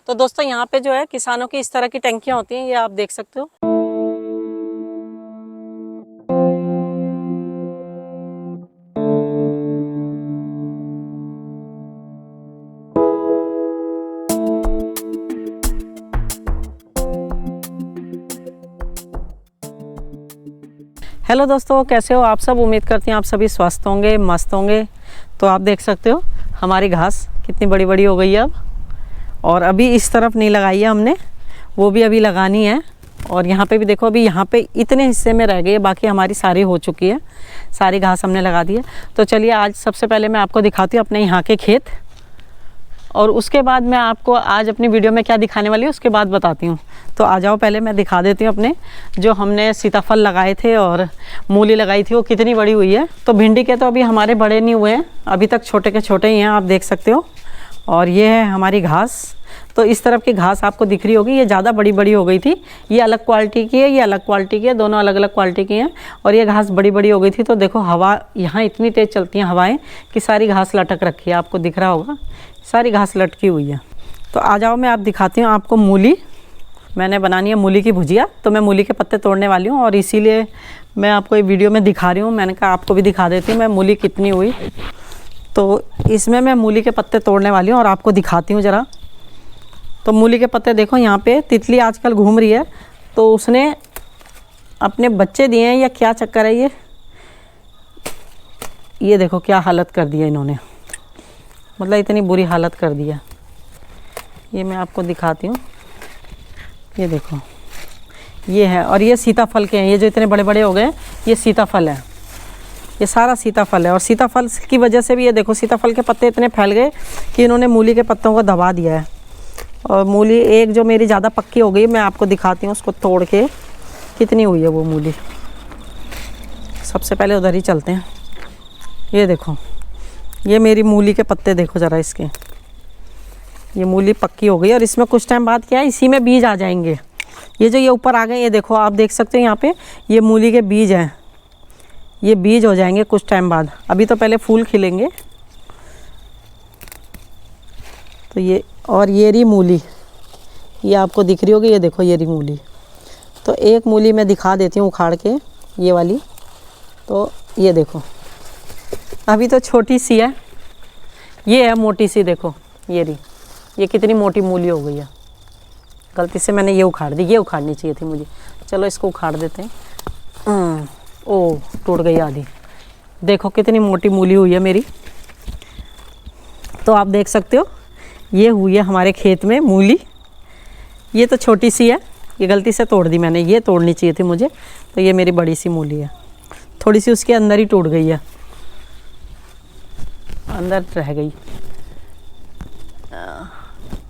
तो दोस्तों यहाँ पे जो है किसानों की इस तरह की टंकियाँ होती हैं, ये आप देख सकते हो। हेलो दोस्तों, कैसे हो आप सब। उम्मीद करती हैं आप सभी स्वस्थ होंगे, मस्त होंगे। तो आप देख सकते हो हमारी घास कितनी बड़ी बड़ी हो गई है अब, और अभी इस तरफ नहीं लगाई है हमने, वो भी अभी लगानी है। और यहाँ पे भी देखो, अभी यहाँ पे इतने हिस्से में रह गई है, बाकी हमारी सारी हो चुकी है, सारी घास हमने लगा दी है। तो चलिए आज सबसे पहले मैं आपको दिखाती हूँ अपने यहाँ के खेत, और उसके बाद मैं आपको आज अपनी वीडियो में क्या दिखाने वाली हूँ उसके बाद बताती हूँ। तो आ जाओ, पहले मैं दिखा देती हूँ अपने जो हमने सीताफल लगाए थे और मूली लगाई थी वो कितनी बड़ी हुई है। तो भिंडी के तो अभी हमारे बड़े नहीं हुए हैं, अभी तक छोटे के छोटे ही हैं, आप देख सकते हो। और ये है हमारी घास। तो इस तरफ की घास आपको दिख रही होगी, ये ज़्यादा बड़ी बड़ी हो गई थी, ये अलग क्वालिटी की है, ये अलग क्वालिटी की है, दोनों अलग अलग क्वालिटी की हैं। और ये घास बड़ी बड़ी हो गई थी, तो देखो हवा यहाँ इतनी तेज़ चलती हैं हवाएं कि सारी घास लटक रखी है, आपको दिख रहा होगा सारी घास लटकी हुई है। तो आ जाओ, मैं आप दिखाती हूँ आपको मूली। मैंने बनानी है मूली की भुजिया, तो मैं मूली के पत्ते तोड़ने वाली हूँ, और इसीलिए मैं आपको ये वीडियो में दिखा रही हूँ। मैंने कहा आपको भी दिखा देती हूँ मैं मूली कितनी हुई। तो इसमें मैं मूली के पत्ते तोड़ने वाली हूँ और आपको दिखाती हूँ ज़रा। तो मूली के पत्ते देखो, यहाँ पे तितली आजकल घूम रही है, तो उसने अपने बच्चे दिए हैं या क्या चक्कर है ये देखो क्या हालत कर दी है इन्होंने, मतलब इतनी बुरी हालत कर दी है। ये मैं आपको दिखाती हूँ, ये देखो ये है। और ये सीताफल के हैं, ये जो इतने बड़े बड़े हो गए ये सीताफल है, ये सारा सीताफल है। और सीताफल की वजह से भी ये देखो सीताफल के पत्ते इतने फैल गए कि इन्होंने मूली के पत्तों को दबा दिया है। और मूली एक जो मेरी ज़्यादा पक्की हो गई, मैं आपको दिखाती हूँ उसको तोड़ के कितनी हुई है वो मूली। सबसे पहले उधर ही चलते हैं। ये देखो ये मेरी मूली के पत्ते देखो ज़रा इसके, ये मूली पक्की हो गई। और इसमें कुछ टाइम बाद क्या है, इसी में बीज आ जाएंगे। ये जो ये ऊपर आ गए, ये देखो आप देख सकते हो यहाँ पे ये मूली के बीज हैं, ये बीज हो जाएंगे कुछ टाइम बाद। अभी तो पहले फूल खिलेंगे। तो ये, और ये रही मूली, ये आपको दिख रही होगी, ये देखो ये रही मूली। तो एक मूली मैं दिखा देती हूँ उखाड़ के, ये वाली। तो ये देखो अभी तो छोटी सी है, ये है मोटी सी, देखो ये रही, ये कितनी मोटी मूली हो गई है। गलती से मैंने ये उखाड़ दी, ये उखाड़नी चाहिए थी मुझे। चलो इसको उखाड़ देते हैं। ओ टूट गई आधी, देखो कितनी मोटी मूली हुई है मेरी। तो आप देख सकते हो ये हुई है हमारे खेत में मूली। ये तो छोटी सी है, ये गलती से तोड़ दी मैंने, ये तोड़नी चाहिए थी मुझे। तो ये मेरी बड़ी सी मूली है, थोड़ी सी उसके अंदर ही टूट गई है, अंदर रह गई,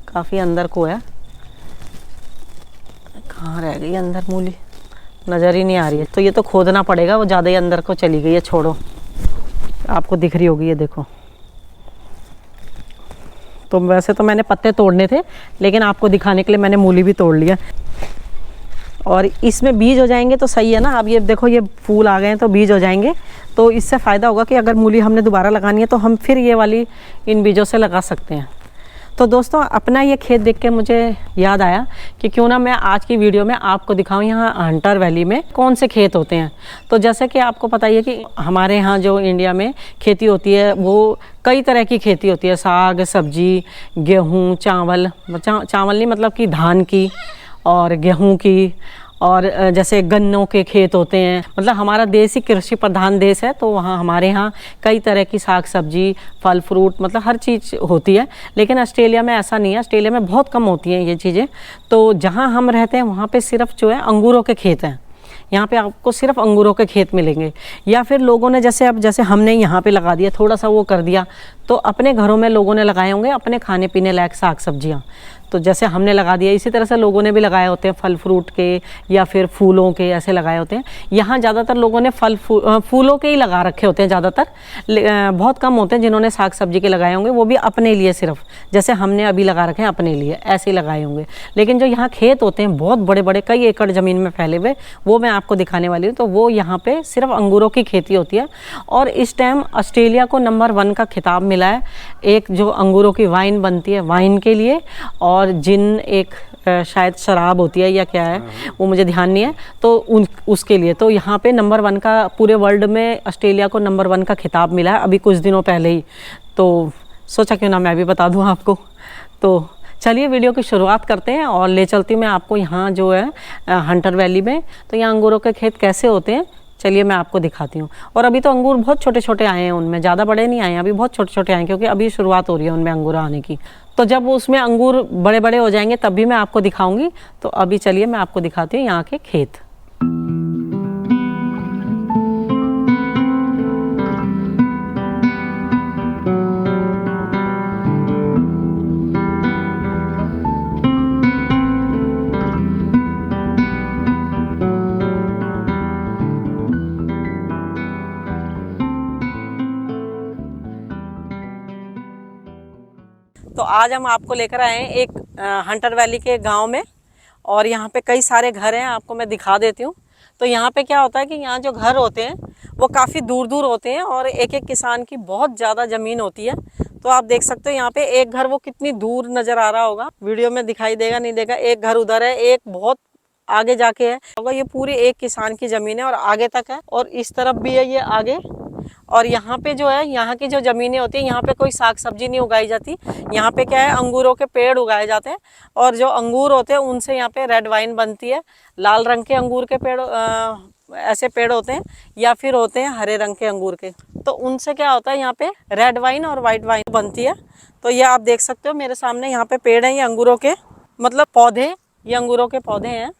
काफ़ी अंदर को है। कहाँ रह गई अंदर मूली, नज़र ही नहीं आ रही है। तो ये तो खोदना पड़ेगा, वो ज़्यादा ही अंदर को चली गई है। छोड़ो, आपको दिख रही होगी ये देखो। तो वैसे तो मैंने पत्ते तोड़ने थे, लेकिन आपको दिखाने के लिए मैंने मूली भी तोड़ लिया। और इसमें बीज हो जाएंगे तो सही है ना। अब ये देखो ये फूल आ गए हैं तो बीज हो जाएंगे, तो इससे फ़ायदा होगा कि अगर मूली हमने दोबारा लगानी है तो हम फिर ये वाली इन बीजों से लगा सकते हैं। तो दोस्तों अपना ये खेत देख के मुझे याद आया कि क्यों ना मैं आज की वीडियो में आपको दिखाऊं यहाँ हंटर वैली में कौन से खेत होते हैं। तो जैसे कि आपको पता ही है कि हमारे यहाँ जो इंडिया में खेती होती है वो कई तरह की खेती होती है, साग सब्जी, गेहूँ, चावल नहीं मतलब कि धान की और गेहूँ की, और जैसे गन्नों के खेत होते हैं। मतलब हमारा देश ही कृषि प्रधान देश है, तो वहाँ हमारे यहाँ कई तरह की साग सब्जी, फल फ्रूट, मतलब हर चीज़ होती है। लेकिन ऑस्ट्रेलिया में ऐसा नहीं है, ऑस्ट्रेलिया में बहुत कम होती हैं ये चीज़ें। तो जहाँ हम रहते हैं वहाँ पे सिर्फ जो है अंगूरों के खेत हैं। यहाँ पे आपको सिर्फ अंगूरों के खेत मिलेंगे, या फिर लोगों ने जैसे हमने यहाँ पे लगा दिया, थोड़ा सा वो कर दिया, तो अपने घरों में लोगों ने लगाए होंगे अपने खाने पीने लायक साग सब्जियाँ। तो जैसे हमने लगा दिया, इसी तरह से लोगों ने भी लगाए होते हैं, फल फ्रूट के या फिर फूलों के ऐसे लगाए होते हैं। यहाँ ज़्यादातर लोगों ने फूलों के ही लगा रखे होते हैं ज़्यादातर, बहुत कम होते हैं जिन्होंने साग सब्जी के लगाए होंगे, वो भी अपने लिए सिर्फ, जैसे हमने अभी लगा रखे हैं अपने लिए, ऐसे ही लगाए होंगे। लेकिन जो यहाँ खेत होते हैं बहुत बड़े बड़े, कई एकड़ ज़मीन में फैले हुए, वो मैं आपको दिखाने वाली हूँ। तो वो यहाँ पर सिर्फ अंगूरों की खेती होती है। और इस टाइम ऑस्ट्रेलिया को नंबर 1 का खिताब मिला है, एक जो अंगूरों की वाइन बनती है वाइन के लिए, और जिन एक शायद शराब होती है या क्या है, वो मुझे ध्यान नहीं है, तो उसके लिए तो यहाँ पे नंबर 1 का पूरे वर्ल्ड में ऑस्ट्रेलिया को नंबर 1 का खिताब मिला है अभी कुछ दिनों पहले ही। तो सोचा क्यों ना मैं भी बता दूँ आपको। तो चलिए वीडियो की शुरुआत करते हैं और ले चलती हूँ मैं आपको यहाँ जो है हंटर वैली में। तो यहाँ अंगूरों के खेत कैसे होते हैं, चलिए मैं आपको दिखाती हूँ। और अभी तो अंगूर बहुत छोटे छोटे आए हैं, उनमें ज़्यादा बड़े नहीं आए हैं, अभी बहुत छोटे छोटे आए हैं क्योंकि अभी शुरुआत हो रही है उनमें अंगूर आने की। तो जब उसमें अंगूर बड़े बड़े हो जाएंगे तब भी मैं आपको दिखाऊंगी। तो अभी चलिए मैं आपको दिखाती हूँ यहाँ के खेत। तो आज हम आपको लेकर आए हैं एक हंटर वैली के गांव में, और यहाँ पे कई सारे घर हैं, आपको मैं दिखा देती हूँ। तो यहाँ पे क्या होता है कि यहाँ जो घर होते हैं वो काफ़ी दूर दूर होते हैं और एक एक किसान की बहुत ज़्यादा ज़मीन होती है। तो आप देख सकते हो यहाँ पे एक घर वो कितनी दूर नज़र आ रहा होगा, वीडियो में दिखाई देगा नहीं देगा। एक घर उधर है, एक बहुत आगे जाके है होगा। ये पूरी एक किसान की ज़मीन है और आगे तक है, और इस तरफ भी है ये आगे। और यहाँ पे जो है, यहाँ की जो ज़मीनें होती हैं, यहाँ पे कोई साग सब्जी नहीं उगाई जाती। यहाँ पे क्या है, अंगूरों के पेड़ उगाए जाते हैं, और जो अंगूर होते हैं उनसे यहाँ पे रेड वाइन बनती है। लाल रंग के अंगूर के पेड़ ऐसे पेड़ होते हैं, या फिर होते हैं हरे रंग के अंगूर के, तो उनसे क्या होता है यहाँ पे रेड वाइन और वाइट वाइन बनती है। तो ये आप देख सकते हो मेरे सामने यहाँ पे पेड़ हैं, ये अंगूरों के मतलब पौधे, ये अंगूरों के पौधे हैं।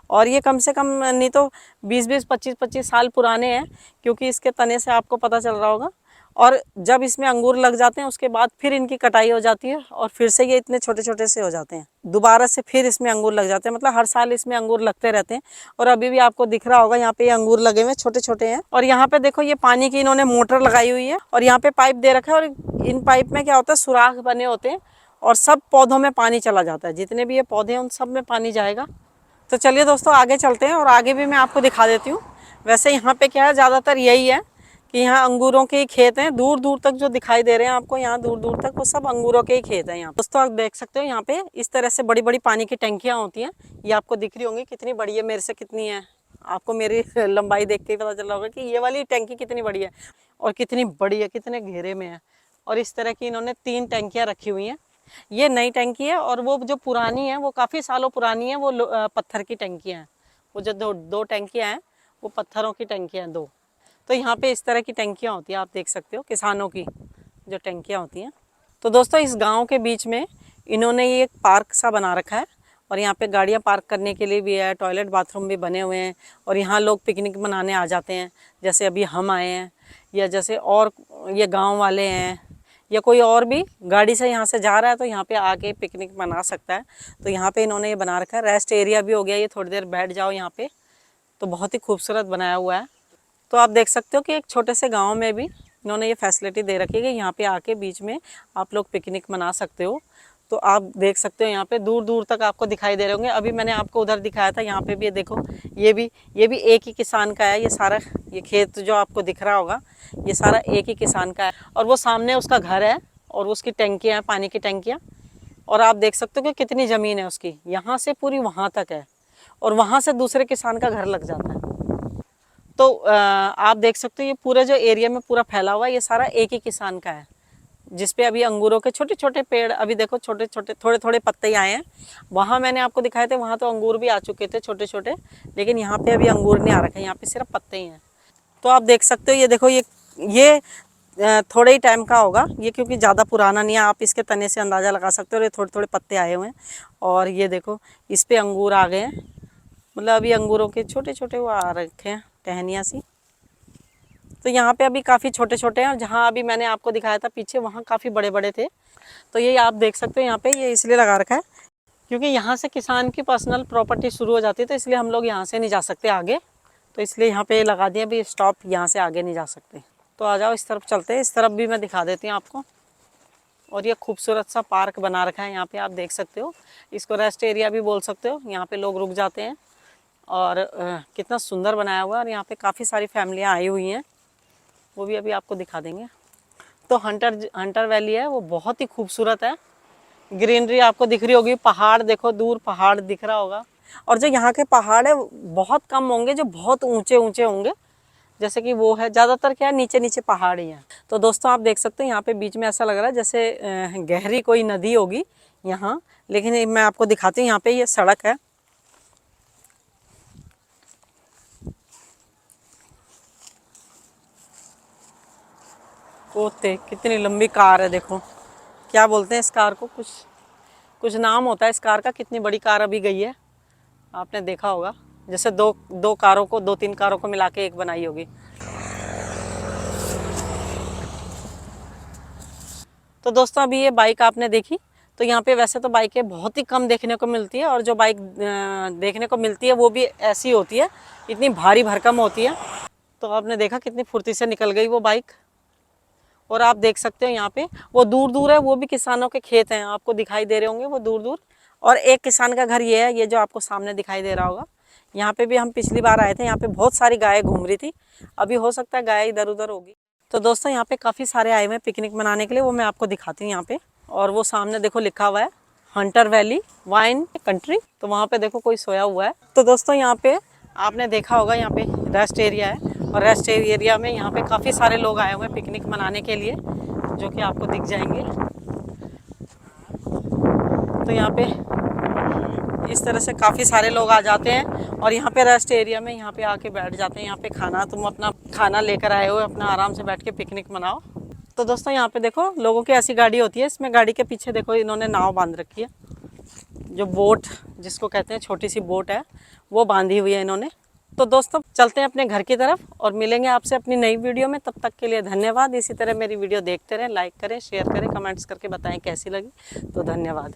और ये कम से कम नहीं तो 20-20, 25-25 साल पुराने हैं, क्योंकि इसके तने से आपको पता चल रहा होगा। और जब इसमें अंगूर लग जाते हैं उसके बाद फिर इनकी कटाई हो जाती है, और फिर से ये इतने छोटे छोटे से हो जाते हैं, दोबारा से फिर इसमें अंगूर लग जाते हैं। मतलब हर साल इसमें अंगूर लगते रहते हैं। और अभी भी आपको दिख रहा होगा यहाँ पे ये अंगूर लगे हुए छोटे छोटे हैं। और यहाँ पे देखो ये पानी की इन्होंने मोटर लगाई हुई है, और यहाँ पे पाइप दे रखा है, और इन पाइप में क्या होता है, सुराख बने होते हैं, और सब पौधों में पानी चला जाता है। जितने भी ये पौधे हैं उन सब में पानी जाएगा। तो चलिए दोस्तों आगे चलते हैं और आगे भी मैं आपको दिखा देती हूँ। वैसे यहाँ पे क्या है, ज़्यादातर यही है कि यहाँ अंगूरों के ही खेत हैं। दूर दूर तक जो दिखाई दे रहे हैं आपको, यहाँ दूर दूर तक वो सब अंगूरों के ही खेत हैं। यहाँ दोस्तों आप देख सकते हो यहाँ पे इस तरह से बड़ी बड़ी पानी की टंकियाँ होती हैं। ये आपको दिख रही होंगी कितनी बड़ी है, मेरे से कितनी है, आपको मेरी लंबाई देख के ही पता चल रहा होगा कि ये वाली टंकी कितनी बड़ी है और कितनी बड़ी है, कितने घेरे में है। और इस तरह की इन्होंने 3 टंकियाँ रखी हुई हैं। ये नई टंकी है, और वो जो पुरानी है वो काफ़ी सालों पुरानी है, वो पत्थर की टंकियाँ हैं। वो जो दो टंकियाँ हैं वो पत्थरों की टंकियाँ हैं 2। तो यहाँ पे इस तरह की टंकियाँ होती हैं, आप देख सकते हो किसानों की जो टंकियाँ होती हैं। तो दोस्तों इस गांव के बीच में इन्होंने ये एक पार्क सा बना रखा है, और यहाँ पे गाड़ियाँ पार्क करने के लिए भी है, टॉयलेट बाथरूम भी बने हुए हैं। और यहाँ लोग पिकनिक मनाने आ जाते हैं, जैसे अभी हम आए हैं, या जैसे और ये गाँव वाले हैं, या कोई और भी गाड़ी से यहाँ से जा रहा है तो यहाँ पे आके पिकनिक मना सकता है। तो यहाँ पे इन्होंने ये बना रखा है, रेस्ट एरिया भी हो गया ये, थोड़ी देर बैठ जाओ यहाँ पे। तो बहुत ही खूबसूरत बनाया हुआ है। तो आप देख सकते हो कि एक छोटे से गांव में भी इन्होंने ये फैसिलिटी दे रखी है कि यहाँ पे आके बीच में आप लोग पिकनिक मना सकते हो। तो आप देख सकते हो यहाँ पे दूर दूर तक आपको दिखाई दे रहे होंगे। अभी मैंने आपको उधर दिखाया था, यहाँ पे भी ये देखो, ये भी एक ही किसान का है। ये सारा ये खेत जो आपको दिख रहा होगा ये सारा एक ही किसान का है। और वो सामने उसका घर है और उसकी टंकियाँ हैं, पानी की टंकियाँ। और आप देख सकते हो कि कितनी ज़मीन है उसकी, यहाँ से पूरी वहाँ तक है, और वहाँ से दूसरे किसान का घर लग जाता है। तो आप देख सकते हो ये पूरे जो एरिया में पूरा फैला हुआ है ये सारा एक ही किसान का है, जिसपे अभी अंगूरों के छोटे छोटे पेड़, अभी देखो छोटे छोटे थोड़े थोड़े पत्ते आए हैं। वहाँ मैंने आपको दिखाए थे, वहाँ तो अंगूर भी आ चुके थे छोटे छोटे, लेकिन यहाँ पे अभी अंगूर नहीं आ रखे, यहाँ पे सिर्फ पत्ते ही हैं। तो आप देख सकते हो ये देखो, ये थोड़े ही टाइम का होगा ये, क्योंकि ज़्यादा पुराना नहीं है। आप इसके तने से अंदाज़ा लगा सकते हो, ये थोड़े थोड़े पत्ते आए हुए हैं। और ये देखो इस पर अंगूर आ गए हैं, मतलब अभी अंगूरों के छोटे छोटे वो आ रखे हैं, टहनियाँ सी। तो यहाँ पे अभी काफ़ी छोटे छोटे हैं, और जहाँ अभी मैंने आपको दिखाया था पीछे वहाँ काफ़ी बड़े बड़े थे। तो ये आप देख सकते हो यहाँ पे ये इसलिए लगा रखा है क्योंकि यहाँ से किसान की पर्सनल प्रॉपर्टी शुरू हो जाती है, तो इसलिए हम लोग यहाँ से नहीं जा सकते आगे। तो इसलिए यहाँ पे लगा दिया भी स्टॉप, यहाँ से आगे नहीं जा सकते। तो आ जाओ इस तरफ चलते हैं, इस तरफ भी मैं दिखा देती हूँ आपको। और ये खूबसूरत सा पार्क बना रखा है यहाँ पे, आप देख सकते हो। इसको रेस्ट एरिया भी बोल सकते हो, यहाँ पे लोग रुक जाते हैं। और कितना सुंदर बनाया हुआ है, और यहाँ पे काफ़ी सारी फैमिलियाँ आई हुई हैं, वो भी अभी आपको दिखा देंगे। तो हंटर वैली है वो बहुत ही खूबसूरत है। ग्रीनरी आपको दिख रही होगी, पहाड़ देखो, दूर पहाड़ दिख रहा होगा। और जो यहाँ के पहाड़ है बहुत कम होंगे जो बहुत ऊंचे ऊंचे होंगे, जैसे कि वो है, ज़्यादातर क्या है नीचे नीचे पहाड़ ही हैं। तो दोस्तों आप देख सकते हैं यहाँ पे बीच में ऐसा लग रहा है जैसे गहरी कोई नदी होगी यहाँ, लेकिन मैं आपको दिखाती हूँ यहाँ पे ये सड़क है। ओते कितनी लंबी कार है, देखो क्या बोलते हैं इस कार को, कुछ नाम होता है इस कार का। कितनी बड़ी कार अभी गई है, आपने देखा होगा, जैसे दो कारों को, 2-3 कारों को मिला के एक बनाई होगी। तो दोस्तों अभी ये बाइक आपने देखी, तो यहाँ पे वैसे तो बाइकें बहुत ही कम देखने को मिलती है, और जो बाइक देखने को मिलती है वो भी ऐसी होती है, इतनी भारी भरकम होती है। तो आपने देखा कितनी फुर्ती से निकल गई वो बाइक। और आप देख सकते हो यहाँ पे वो दूर दूर है, वो भी किसानों के खेत हैं, आपको दिखाई दे रहे होंगे वो दूर दूर। और एक किसान का घर ये है, ये जो आपको सामने दिखाई दे रहा होगा। यहाँ पे भी हम पिछली बार आए थे, यहाँ पे बहुत सारी गायें घूम रही थी, अभी हो सकता है गाय इधर उधर होगी। तो दोस्तों यहाँ पे काफ़ी सारे आए हुए हैं पिकनिक मनाने के लिए, वो मैं आपको दिखाती हूँ यहाँ पे। और वो सामने देखो लिखा हुआ है हंटर वैली वाइन कंट्री, तो वहाँ पे देखो कोई सोया हुआ है। तो दोस्तों यहाँ पे आपने देखा होगा, यहाँ पे रेस्ट एरिया है, और रेस्ट एरिया में यहाँ पे काफ़ी सारे लोग आए हुए हैं पिकनिक मनाने के लिए, जो कि आपको दिख जाएंगे। तो यहाँ पे इस तरह से काफ़ी सारे लोग आ जाते हैं, और यहाँ पे रेस्ट एरिया में यहाँ पे आके बैठ जाते हैं। यहाँ पे खाना, तुम अपना खाना लेकर आए हो, अपना आराम से बैठ के पिकनिक मनाओ। तो दोस्तों यहाँ पे देखो लोगों की ऐसी गाड़ी होती है, इसमें गाड़ी के पीछे देखो इन्होंने नाव बांध रखी है, जो बोट जिसको कहते हैं, छोटी सी बोट है, वो बांधी हुई है इन्होंने। तो दोस्तों चलते हैं अपने घर की तरफ, और मिलेंगे आपसे अपनी नई वीडियो में। तब तक के लिए धन्यवाद। इसी तरह मेरी वीडियो देखते रहें, लाइक करें, शेयर करें, कमेंट्स करके बताएं कैसी लगी। तो धन्यवाद।